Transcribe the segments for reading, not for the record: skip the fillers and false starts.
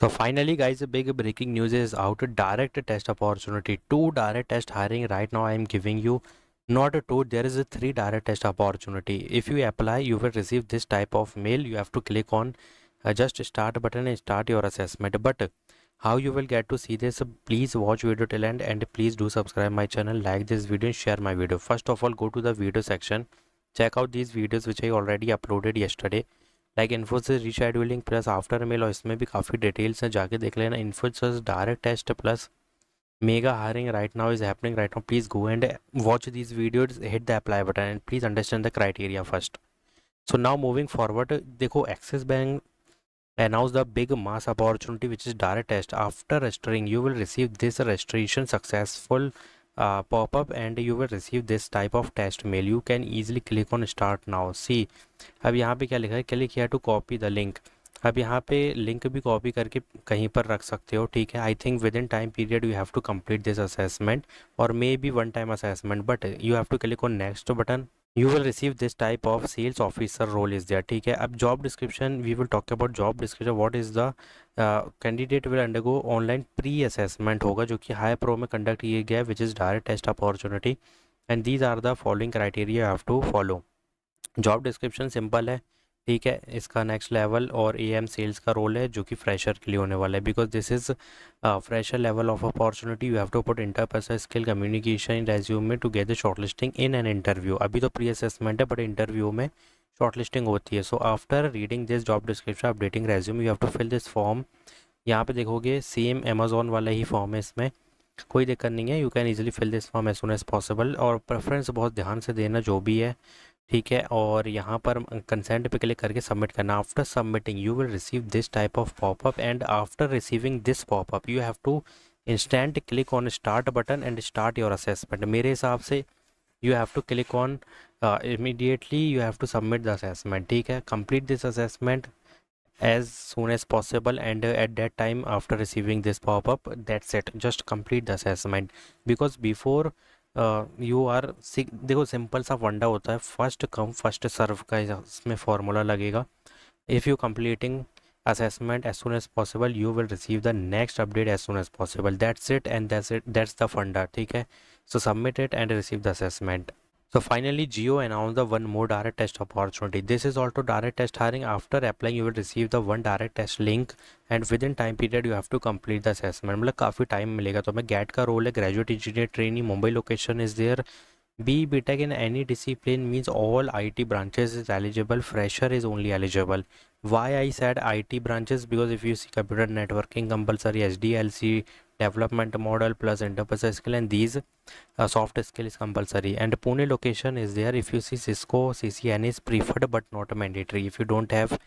So finally, guys, a big breaking news is out. A direct test opportunity. Two direct test hiring right now. I am giving you not a two. There is a three direct test opportunity. If you apply, you will receive this type of mail. You have to click on just start button and start your assessment. But how you will get to see this? Please watch video till end and please do subscribe my channel, like this video, and share my video. First of all, go to the video section. Check out these videos which I already uploaded yesterday. Like Infosys rescheduling plus after mail, और इसमें भी काफ़ी details हैं, जाके देख लेना. Infosys direct test plus mega hiring right now is happening right now. Please go and watch these videos, hit the apply button and please understand the criteria first. So now moving forward, देखो Axis Bank announce the big mass opportunity which is direct test. After registering you will receive this registration successful pop-up and you will receive this type of test mail. You can easily click on start now. See, अब यहाँ पे क्या लिखा है, click here to copy the link. अब यहाँ पे link भी कॉपी करके कहीं पर रख सकते हो, ठीक है. I think within time period you have to complete this assessment और may be one time assessment, but you have to click on next button. You will receive this type of sales officer role is there, ठीक है. अब job description, we will talk about job description. what is the candidate will undergo online pre assessment होगा, जो कि high pro में conduct किया गया, which is direct test opportunity, and these are the following criteria you have to follow. Job description simple है, ठीक है. इसका नेक्स्ट लेवल और एएम सेल्स का रोल है, जो कि फ्रेशर के लिए होने वाला है, because this is fresher level of opportunity. You have to put interpersonal skill communication in resume to get the shortlisting in an interview. अभी तो प्री असेसमेंट है, बट इंटरव्यू में शॉर्टलिस्टिंग होती है. So after reading this job description, updating resume, you have to fill this form. यहाँ पे देखोगे same Amazon वाला ही फॉर्म है, इसमें कोई दिक्कत नहीं है. You can easily fill this form as soon as possible, और प्रेफरेंस बहुत ध्यान से देना जो भी है, ठीक है. और यहाँ पर कंसेंट पे क्लिक करके सबमिट करना. After submitting you will receive this type of popup, and after receiving this popup you have to instant click on start button and start your assessment. मेरे हिसाब से you have to click on immediately, you have to submit the assessment, ठीक है. Complete this assessment as soon as possible, and at that time after receiving this pop-up, that's it, just complete the assessment. because before you are देखो simple सा फंडा होता है, first come first serve का इसमें formula लगेगा. If you completing assessment as soon as possible you will receive the next update as soon as possible. That's it, and that's the funda, ठीक है. So submit it and receive the assessment. So finally, Jio announced the one more direct test opportunity. This is also direct test hiring. After applying, you will receive the one direct test link, and within time period you have to complete the assessment. मतलब काफ़ी time मिलेगा. तो मैं gate का role है, graduate engineer trainee, Mumbai location is there. B BTech in any discipline means all IT branches is eligible. Fresher is only eligible. Why I said IT branches? Because if you see computer networking compulsory, SDLC development model plus interpersonal skill, and these soft skill is compulsory. And Pune location is there. If you see Cisco CCNA is preferred but not mandatory. If you don't have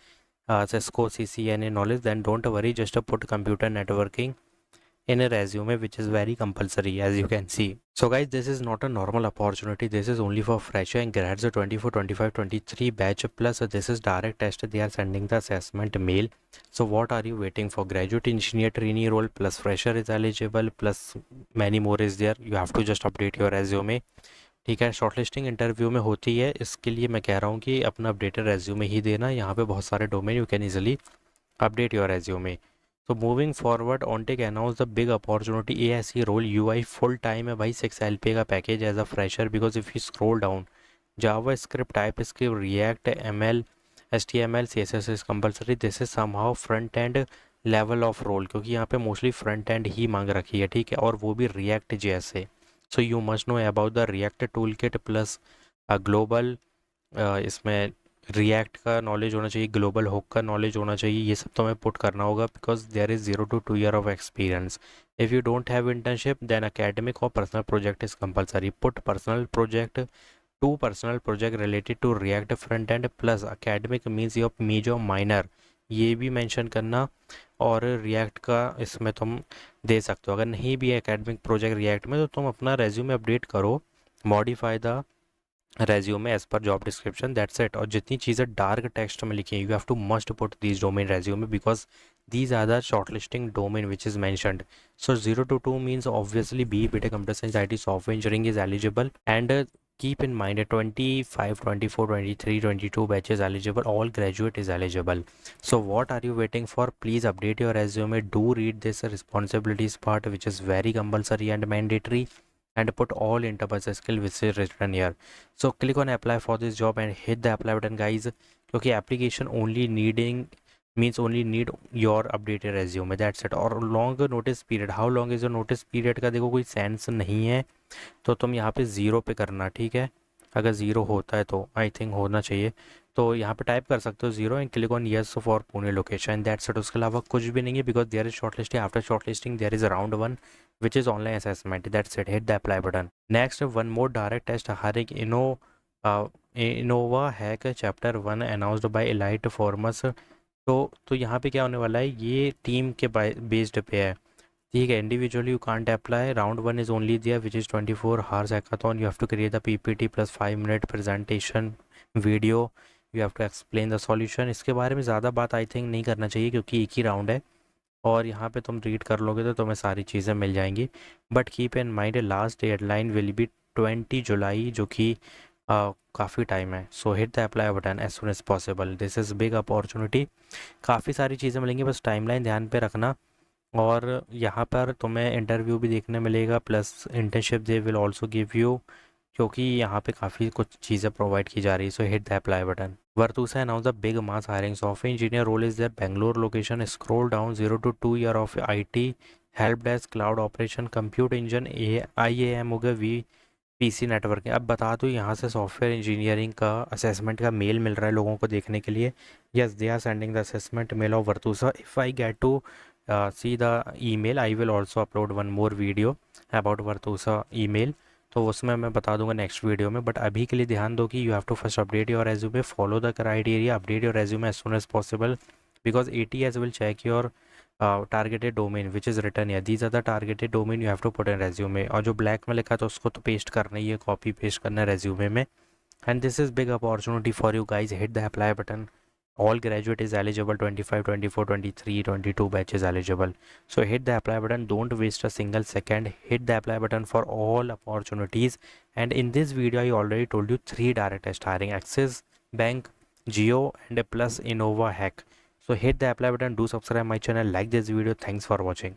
Cisco CCNA knowledge, then don't worry. Just put computer networking in a resume, which is very compulsory, as you can see. So guys, this is not a normal opportunity. This is only for fresher and grads 24 25 23 batch plus. This is direct test. They are sending the assessment mail. So what are you waiting for? Graduate engineer trainee role plus fresher is eligible, plus many more is there. You have to just update your resume, ठीक है. Shortlisting interview में होती है, इसके लिए मैं कह रहा हूँ कि अपना अपडेटेड रेज्यूमे ही देना. यहाँ पे बहुत सारे domain, you can easily update your resume. So moving forward, OnTech announced the big opportunity ASE role. UI full time है भाई, 6 LP का package as a fresher. Because if you scroll down, JavaScript, TypeScript, React, ML, HTML, CSS is compulsory. This is somehow front end level of role, क्योंकि यहाँ पे mostly front and he मांग रखी है, ठीक है, और वो भी रिएक्ट जैसे. So you must know about the react tool kit plus global, इसमें रिएक्ट का नॉलेज होना चाहिए, ग्लोबल हुक का नॉलेज होना चाहिए. ये सब तो हमें पुट करना होगा, because there is 0 to 2 year of experience. If you don't have internship, then academic और personal project is compulsory. Put personal project, 2 personal project related to React front end plus academic means your major minor, ये भी mention करना. और react का इसमें तुम दे सकते हो. अगर नहीं भी है एकेडमिक प्रोजेक्ट रिएक्ट में, तो तुम अपना रेज्यूमे अपडेट करो, modify the resume as per job description, that's it. और जितनी चीज़ें डार्क टेक्स्ट में लिखी हैं, you have to must put these domain resume, because these are the shortlisting domain which is mentioned. So 0 to 2 means obviously BE BTech Computer Science IT Software Engineering is eligible, and keep in mind that 25, 24, 23, 22 batches eligible, all graduate is eligible. So what are you waiting for? Please update your resume. Do read this responsibilities part, which is very compulsory and mandatory, and put all interviews skill which is written here. So click on apply for this job and hit the apply button, guys. Okay, application only needing means only need your updated resume, that's it. और longer notice period, how long is your notice period का देखो कोई sense नहीं है, तो तुम यहाँ पे ज़ीरो पे करना, ठीक है। अगर ज़ीरो होता है तो आई थिंक होना चाहिए, तो यहाँ पे टाइप कर सकते हो zero and click on yes for Pune location, that's it. उसके अलावा कुछ भी नहीं है, because there is short listing, after short listing there is round one which is online assessment, that's it, hit the apply button. Next one more direct test हर एक Innova hack chapter one announced by elite forms. तो यहाँ पे क्या होने वाला है, ये टीम के बेस्ड पे है, ठीक है। Individually you can't apply, round one is only there which is 24 hours hackathon, you have to create the ppt plus 5 minute presentation video, you have to explain the solution। इसके बारे में ज़्यादा बात आई थिंक नहीं करना चाहिए क्योंकि एक ही राउंड है, और यहाँ पे तुम रीड कर लोगे तो तुम्हें सारी चीज़ें मिल जाएंगी। But keep in mind last deadline will be 20 July, जो कि काफ़ी टाइम है। So hit the apply button as soon as possible, this is big opportunity. काफ़ी सारी चीज़ें मिलेंगी, बस टाइमलाइन ध्यान पे रखना। और यहाँ पर तुम्हें इंटरव्यू भी देखने मिलेगा, plus internship they will also give you, क्योंकि यहाँ पे काफ़ी कुछ चीज़ें प्रोवाइड की जा रही है। So hit the apply button. Virtusa announced a big mass hiring. Software engineer role is their Bangalore location. Scroll down 0 to 2 year of IT, help desk, cloud operation, compute engine, IAM हो गया, VPC networking. अब बता दूँ, यहाँ से software engineering का assessment का mail मिल रहा है लोगों को देखने के लिए। Yes, they are sending the assessment mail of Virtusa. If I get to see the email, I will also upload one more video about Virtusa email, तो उसमें मैं बता दूंगा नेक्स्ट वीडियो में। बट अभी के लिए ध्यान दो कि you have to first update your resume, follow the criteria, update your resume as soon as possible, because ATS will check your targeted domain which is written है, these are the targeted domain you have to put in resume. और जो black में लिखा था उसको तो paste करना ही है, कॉपी पेस्ट करना है रेज्यूमे में। And this is big opportunity for you guys, hit the apply button. All graduate is eligible, 25, 24, 23, 22 batches eligible. So hit the apply button, don't waste a single second, hit the apply button for all opportunities. And in this video I already told you 3 direct test hiring: Axis Bank, Geo, and plus Innova Hack. So hit the apply button, do subscribe my channel, like this video. Thanks for watching.